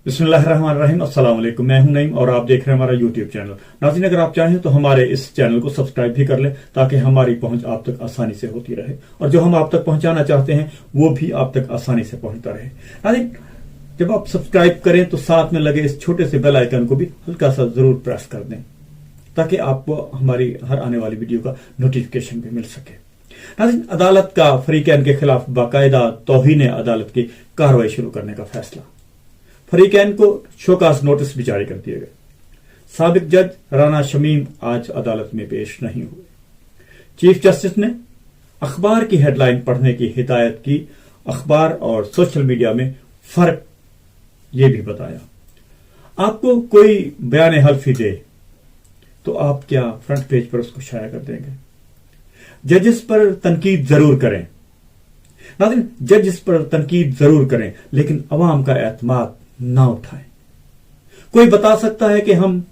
बिस्मिल्लाहिर्रहमानिर्रहीम। अस्सलाम वालेकुम। मैं हूं नईम और आप देख रहे हैं हमारा यूट्यूब चैनल। नाज़रीन, अगर आप चाहें तो हमारे इस चैनल को सब्सक्राइब भी कर लें ताकि हमारी पहुंच आप तक आसानी से होती रहे और जो हम आप तक पहुंचाना चाहते हैं वो भी आप तक आसानी से पहुंचता रहे। नाज़रीन, जब आप सब्सक्राइब करें तो साथ में लगे इस छोटे से बेल आइकन को भी हल्का सा जरूर प्रेस कर दें ताकि आपको हमारी हर आने वाली वीडियो का नोटिफिकेशन भी मिल सके। नाज़रीन, अदालत का फरीकैन के खिलाफ बाकायदा तौहीन अदालत की कार्रवाई शुरू करने का फैसला। फरीकैन को शोकास नोटिस भी जारी कर दिए गए। साबिक जज राना शमीम आज अदालत में पेश नहीं हुए। चीफ जस्टिस ने अखबार की हेडलाइन पढ़ने की हिदायत की। अखबार और सोशल मीडिया में फर्क ये भी बताया। आपको कोई बयान हल्फी दे तो आप क्या फ्रंट पेज पर उसको शाया कर देंगे? जजेस पर तनकीद जरूर करें। नाज़रीन, जजेस पर तनकीद जरूर करें लेकिन अवाम का एतमाद ना उठाएं। कोई बता सकता है कि हम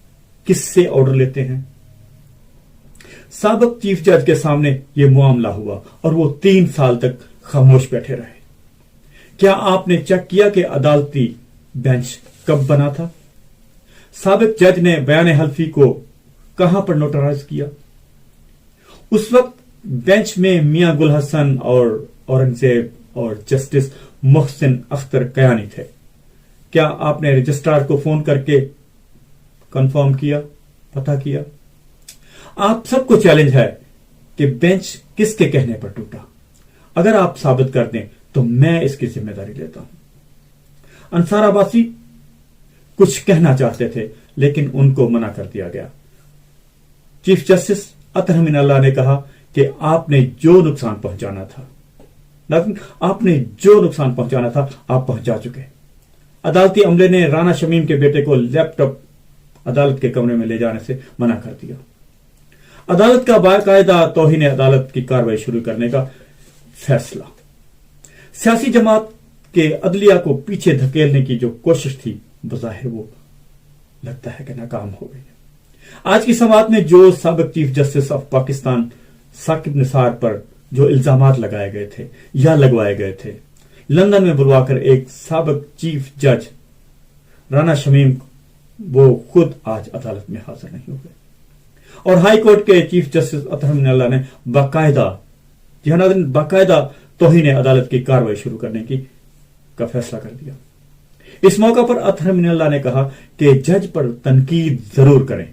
किससे ऑर्डर लेते हैं? साबिक चीफ जज के सामने यह मामला हुआ और वो 3 साल तक खामोश बैठे रहे। क्या आपने चेक किया कि अदालती बेंच कब बना था? साबिक जज ने बयान हल्फी को कहां पर नोटराइज किया? उस वक्त बेंच में मियां गुल हसन और औरंगजेब और जस्टिस मोहसिन अख्तर कयानी थे। क्या आपने रजिस्ट्रार को फोन करके कंफर्म किया, पता किया? आप सबको चैलेंज है कि बेंच किसके कहने पर टूटा। अगर आप साबित कर दें तो मैं इसकी जिम्मेदारी लेता हूं। अंसाराबासी कुछ कहना चाहते थे लेकिन उनको मना कर दिया गया। चीफ जस्टिस अतर मिनल्लाह ने कहा कि आपने जो नुकसान पहुंचाना था, आपने जो नुकसान पहुंचाना था आप पहुंचा चुके। अदालती अमले ने राना शमीम के बेटे को लैपटॉप अदालत के कमरे में ले जाने से मना कर दिया। अदालत का बाकायदा तौहीन अदालत की कार्रवाई शुरू करने का फैसला। सियासी जमात के अदलिया को पीछे धकेलने की जो कोशिश थी बज़ाहिर वो लगता है कि नाकाम हो गई। आज की समाअत में जो साबिक chief justice of Pakistan Saqib Nisar पर जो इल्जामात लगाए गए थे या लगवाए गए थे, लंदन में बुलवाकर एक साबिक चीफ जज राना शमीम वो खुद आज अदालत में हाजिर नहीं हुए और हाई कोर्ट के चीफ जस्टिस अतर मिनल्लाह ने बाकायदा तौहीन अदालत की कार्रवाई शुरू करने का फैसला कर दिया। इस मौका पर अतर मिनल्लाह ने कहा कि जज पर तनकीद जरूर करें।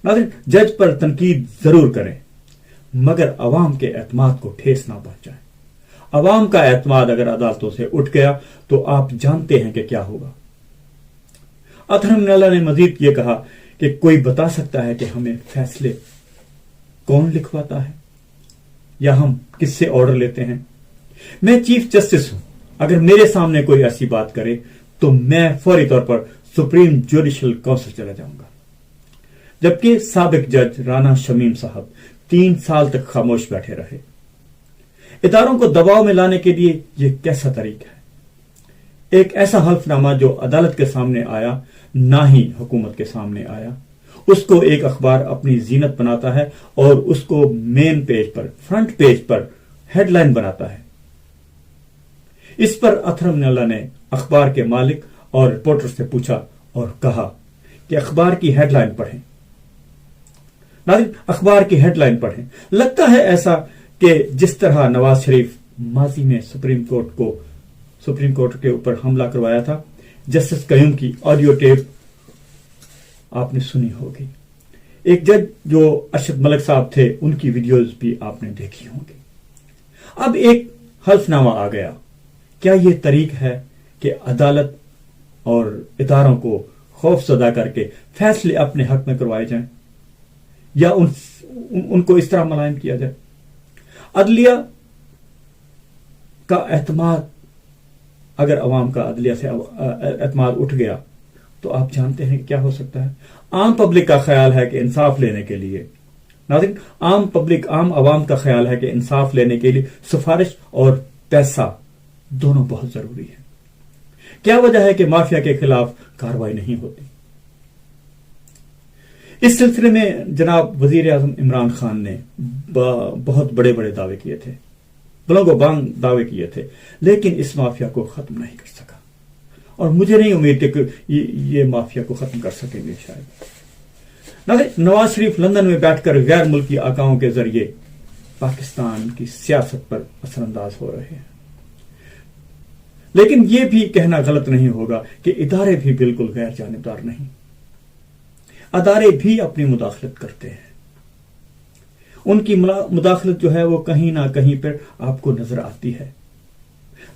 नाज़रीन, जज पर तनकीद जरूर करें मगर अवाम के एतमाद को ठेस ना पहुंचाए। अवाम का एतमाद अगर अदालतों से उठ गया तो आप जानते हैं कि क्या होगा। अतर मिनल्लाह ने मजीद ये कहा कि कोई बता सकता है कि हमें फैसले कौन लिखवाता है या हम किससे ऑर्डर लेते हैं? मैं चीफ जस्टिस हूं। अगर मेरे सामने कोई ऐसी बात करे तो मैं फौरी तौर पर सुप्रीम जुडिशल काउंसिल चला जाऊंगा। जबकि साबिक जज राना शमीम साहब 3 साल तक खामोश बैठे रहे। इदारों को दबाव में लाने के लिए यह कैसा तरीका है? एक ऐसा हल्फनामा जो अदालत के सामने आया ना ही हुकूमत के सामने आया, उसको एक अखबार अपनी जीनत बनाता है और उसको मेन पेज पर, फ्रंट पेज पर हेडलाइन बनाता है। इस पर अतर मिनल्लाह ने अखबार के मालिक और रिपोर्टर से पूछा और कहा कि अखबार की हेडलाइन पढ़ें। नाज़रीन, अखबार की हेडलाइन पढ़ें। लगता है ऐसा कि जिस तरह नवाज शरीफ माजी में सुप्रीम कोर्ट के ऊपर हमला करवाया था, जस्टिस कयूम की ऑडियो टेप आपने सुनी होगी। एक जज जो अरशद मलिक साहब थे उनकी वीडियोस भी आपने देखी होंगी। अब एक हल्फनामा आ गया। क्या यह तरीक है कि अदालत और इदारों को खौफजदा करके फैसले अपने हक में करवाए जाएं या उनको इस तरह मुलायम किया जाए? अदलिया का एतमाद, अगर अवाम का अदलिया से एतमाद उठ गया तो आप जानते हैं कि क्या हो सकता है। आम पब्लिक का ख्याल है कि इंसाफ लेने के लिए, नाज़रीन, आम अवाम का ख्याल है कि इंसाफ लेने के लिए सिफारिश और पैसा दोनों बहुत जरूरी है। क्या वजह है कि माफिया के खिलाफ कार्रवाई नहीं होती? इस सिलसिले में जनाब वजीर आजम इमरान खान ने बहुत बड़े बड़े दावे किए थे, बुलंदो बांग दावे किए थे, लेकिन इस माफिया को खत्म नहीं कर सका اور مجھے نہیں امید کہ یہ مافیا کو ختم کر سکیں گے شاید. نواز شریف لندن میں بیٹھ کر غیر ملکی آقاؤں کے ذریعے پاکستان کی سیاست پر اثر انداز ہو رہے ہیں. لیکن یہ بھی کہنا غلط نہیں ہوگا کہ ادارے بھی بالکل غیر جانبدار نہیں. ادارے بھی اپنی مداخلت کرتے ہیں. ان کی مداخلت جو ہے وہ کہیں نہ کہیں پر آپ کو نظر آتی ہے.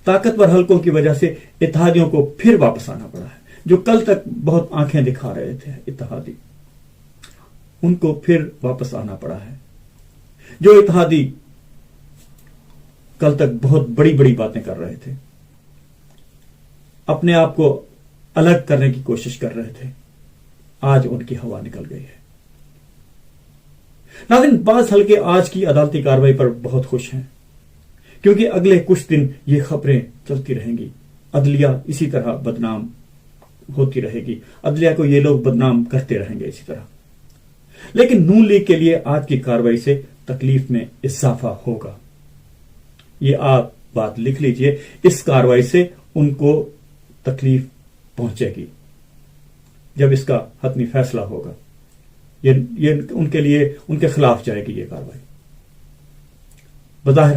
طاقتور حلقوں کی وجہ سے اتحادیوں کو پھر واپس آنا پڑا ہے. جو کل تک بہت آنکھیں دکھا رہے تھے اتحادی، ان کو پھر واپس آنا پڑا ہے. جو اتحادی کل تک بہت بڑی بڑی باتیں کر رہے تھے، اپنے آپ کو الگ کرنے کی کوشش کر رہے تھے، آج ان کی ہوا نکل گئی ہے. ناظرین، بعض حلقے آج کی عدالتی کارروائی پر بہت خوش ہیں، کیونکہ اگلے کچھ دن یہ خبریں چلتی رہیں گی. عدلیہ اسی طرح بدنام ہوتی رہے گی، عدلیہ کو یہ لوگ بدنام کرتے رہیں گے اسی طرح. لیکن نون لیگ کے لیے آج کی کارروائی سے تکلیف میں اضافہ ہوگا. یہ آپ بات لکھ لیجئے، اس کارروائی سے ان کو تکلیف پہنچے گی جب اس کا حتمی فیصلہ ہوگا. یہ ان کے لیے ان کے خلاف جائے گی یہ کارروائی. بظاہر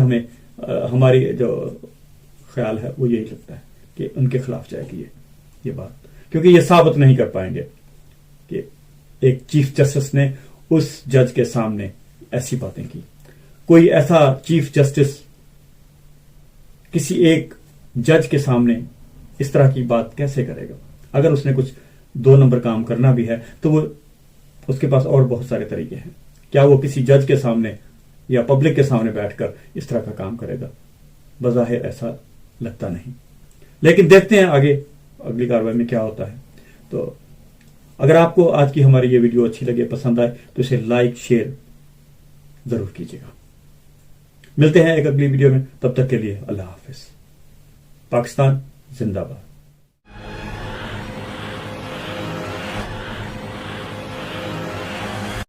ہماری جو خیال ہے وہ یہی لگتا ہے کہ ان کے خلاف جائے گی یہ بات، کیونکہ یہ ثابت نہیں کر پائیں گے کہ ایک چیف جسٹس نے اس جج کے سامنے ایسی باتیں کی. کوئی ایسا چیف جسٹس کسی ایک جج کے سامنے اس طرح کی بات کیسے کرے گا؟ اگر اس نے کچھ 2 نمبر کام کرنا بھی ہے تو وہ اس کے پاس اور بہت سارے طریقے ہیں. کیا وہ کسی جج کے سامنے یا پبلک کے سامنے بیٹھ کر اس طرح کا کام کرے گا؟ بظاہر ایسا لگتا نہیں. لیکن دیکھتے ہیں آگے اگلی کارروائی میں کیا ہوتا ہے. تو اگر آپ کو آج کی ہماری یہ ویڈیو اچھی لگے، پسند آئے، تو اسے لائک شیئر ضرور کیجیے گا. ملتے ہیں ایک اگلی ویڈیو میں، تب تک کے لیے اللہ حافظ. پاکستان زندہ باد.